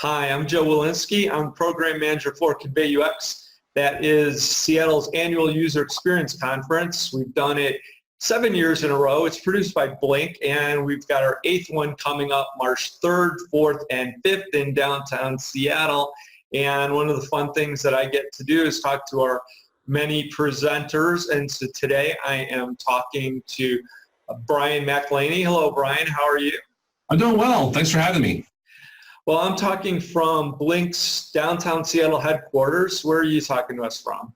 Hi, I'm Joe Walensky. I'm Program Manager for Convey UX. That is Seattle's annual user experience conference. We've done it 7 years in a row. It's produced by Blink, and we've got our 8th one coming up March 3rd, 4th, and 5th in downtown Seattle. And one of the fun things that I get to do is talk to our many presenters. And so today I am talking to Brian McElaney. Hello, Brian. How are you? I'm doing well. Thanks for having me. Well, I'm talking from Blink's downtown Seattle headquarters. Where are you talking to us from?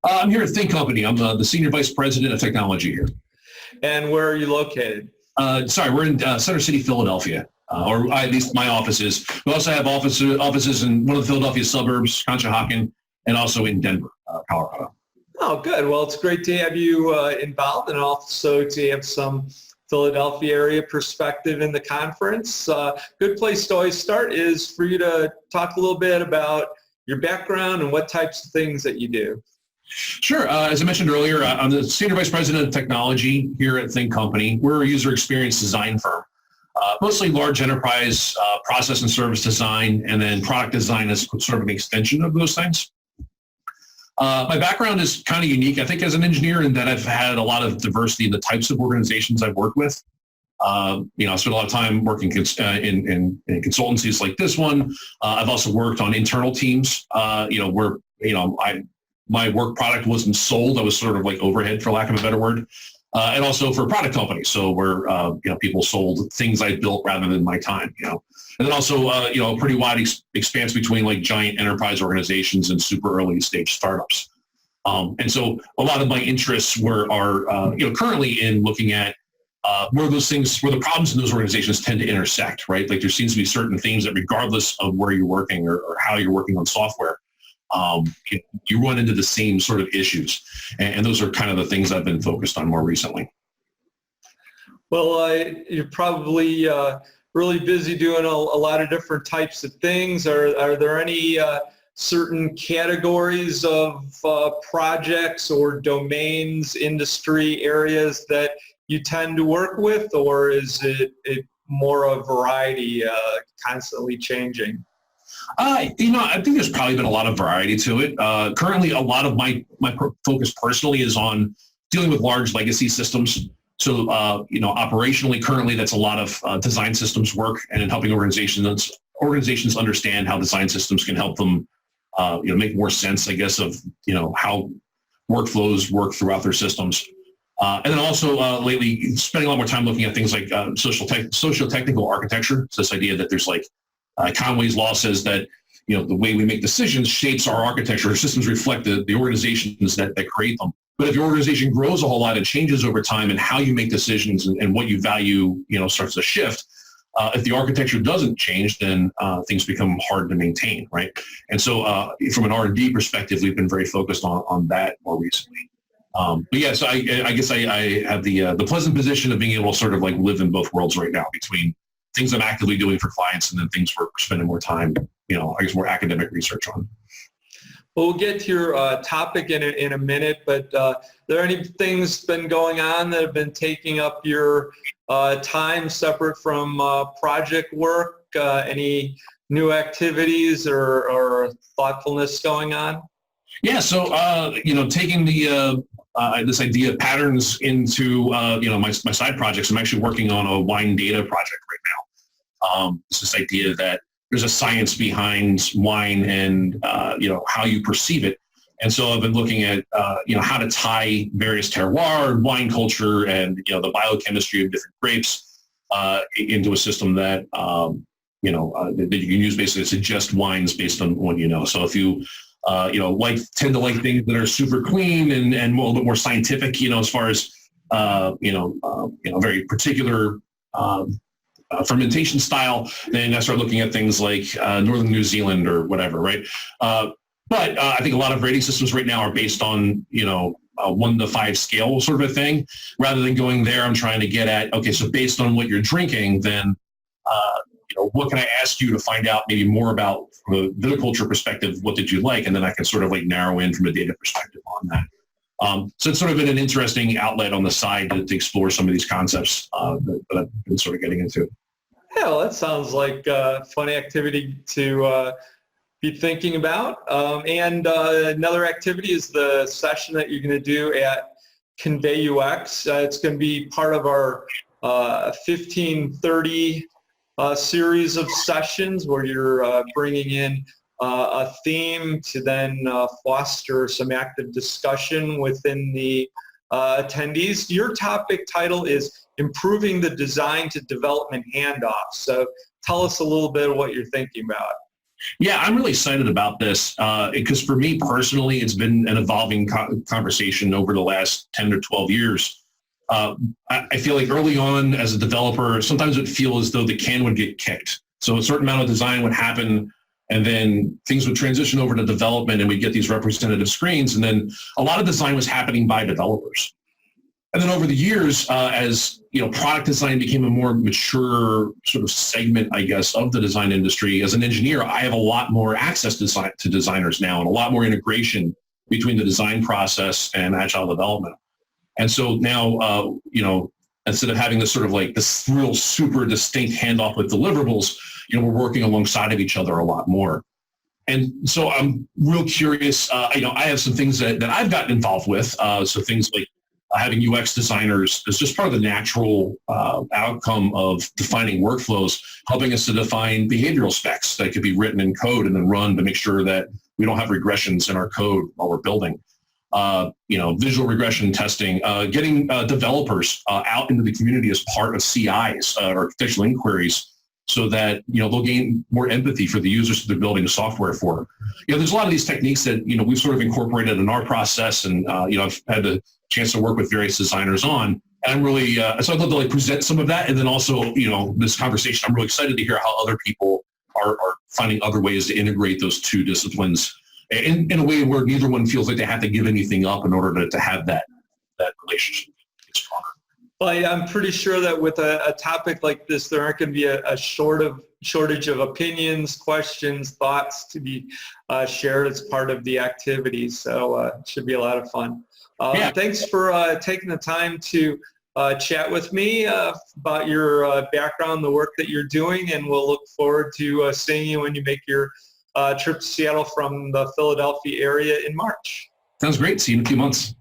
I'm here at Think Company. I'm the Senior Vice President of Technology here. And where are you located? We're in Center City, Philadelphia, or at least my office is. We also have offices in one of the Philadelphia suburbs, Conshohocken, and also in Denver, Colorado. Oh, good. Well, it's great to have you involved, and also to have some Philadelphia area perspective in the conference. Good place to always start is for you to talk a little bit about your background and what types of things that you do. Sure. As I mentioned earlier, I'm the Senior Vice President of Technology here at Think Company. We're a user experience design firm, mostly large enterprise process and service design, and then product design is sort of an extension of those things. My background is kind of unique, I think, as an engineer, in that I've had a lot of diversity in the types of organizations I've worked with. I spent a lot of time working in consultancies like this one. I've also worked on internal teams, where my work product wasn't sold. I was sort of like overhead, for lack of a better word, and also for product companies. So where people sold things I built rather than my time. And then also, a pretty wide expanse between like giant enterprise organizations and super early stage startups. And so a lot of my interests are currently in looking at where the problems in those organizations tend to intersect, right? Like there seems to be certain things that regardless of where you're working or how you're working on software, you run into the same sort of issues. And those are kind of the things I've been focused on more recently. Well, you're probably really busy doing a lot of different types of things. Are there any certain categories of projects or domains, industry areas that you tend to work with, or is it more a variety, constantly changing? I think there's probably been a lot of variety to it. Currently, a lot of my focus personally is on dealing with large legacy systems. So, operationally, currently, that's a lot of design systems work and in helping organizations understand how design systems can help them, make more sense, I guess, of, how workflows work throughout their systems. And then also lately, spending a lot more time looking at things like socio-technical architecture. So this idea that there's like Conway's law says that, the way we make decisions shapes our architecture. Our systems reflect the organizations that create them. But if your organization grows a whole lot and changes over time and how you make decisions and what you value, starts to shift, if the architecture doesn't change, then things become hard to maintain, right? And so from an R&D perspective, we've been very focused on that more recently. But yeah, so I guess I have the pleasant position of being able to sort of like live in both worlds right now, between things I'm actively doing for clients and then things we're spending more time, I guess more academic research on. Well, we'll get to your topic in a minute, but are there any things been going on that have been taking up your time separate from project work? Any new activities or thoughtfulness going on? Yeah, so taking the this idea of patterns into my side projects. I'm actually working on a wine data project right now. It's this idea that there's a science behind wine and how you perceive it. And so I've been looking at how to tie various terroir, wine culture, and the biochemistry of different grapes into a system that that you can use basically to suggest wines based on what you know. So if you tend to like things that are super clean and a little bit more scientific, as far as very particular fermentation style, then I start looking at things like Northern New Zealand or whatever, right? But I think a lot of rating systems right now are based on, a 1 to 5 scale sort of a thing. Rather than going there, I'm trying to get at, okay, so based on what you're drinking, then, what can I ask you to find out maybe more about from a viticulture perspective? What did you like? And then I can sort of like narrow in from a data perspective on that. So it's sort of been an interesting outlet on the side to explore some of these concepts that I've been sort of getting into. Yeah, well, that sounds like a fun activity to be thinking about. And another activity is the session that you're going to do at ConveyUX. It's going to be part of our 1530 series of sessions where you're bringing in a theme to then foster some active discussion within the attendees. Your topic title is Improving the Design to Development Handoff. So tell us a little bit of what you're thinking about. Yeah, I'm really excited about this because for me personally, it's been an evolving conversation over the last 10 or 12 years. I feel like early on as a developer, sometimes it would feel as though the can would get kicked. So a certain amount of design would happen and then things would transition over to development and we'd get these representative screens. And then a lot of design was happening by developers. And then over the years, as product design became a more mature sort of segment, I guess, of the design industry, as an engineer, I have a lot more access to designers now and a lot more integration between the design process and agile development. And so now, instead of having this sort of like this real super distinct handoff with deliverables, we're working alongside of each other a lot more. And so I'm real curious. I have some things that I've gotten involved with. So things like having UX designers is just part of the natural outcome of defining workflows, helping us to define behavioral specs that could be written in code and then run to make sure that we don't have regressions in our code while we're building. Visual regression testing, getting developers out into the community as part of CIs or architectural inquiries so that, they'll gain more empathy for the users that they're building software for. There's a lot of these techniques that, we've sort of incorporated in our process and, I've had the chance to work with various designers on. And I'm really, so I'd love to present some of that. And then also, this conversation, I'm really excited to hear how other people are finding other ways to integrate those two disciplines in a way where neither one feels like they have to give anything up in order to have that relationship get stronger. Well, yeah, I'm pretty sure that with a topic like this, there aren't going to be a shortage of opinions, questions, thoughts to be shared as part of the activity. So it should be a lot of fun. Thanks for taking the time to chat with me about your background, the work that you're doing, and we'll look forward to seeing you when you make your trip to Seattle from the Philadelphia area in March. Sounds great. See you in a few months.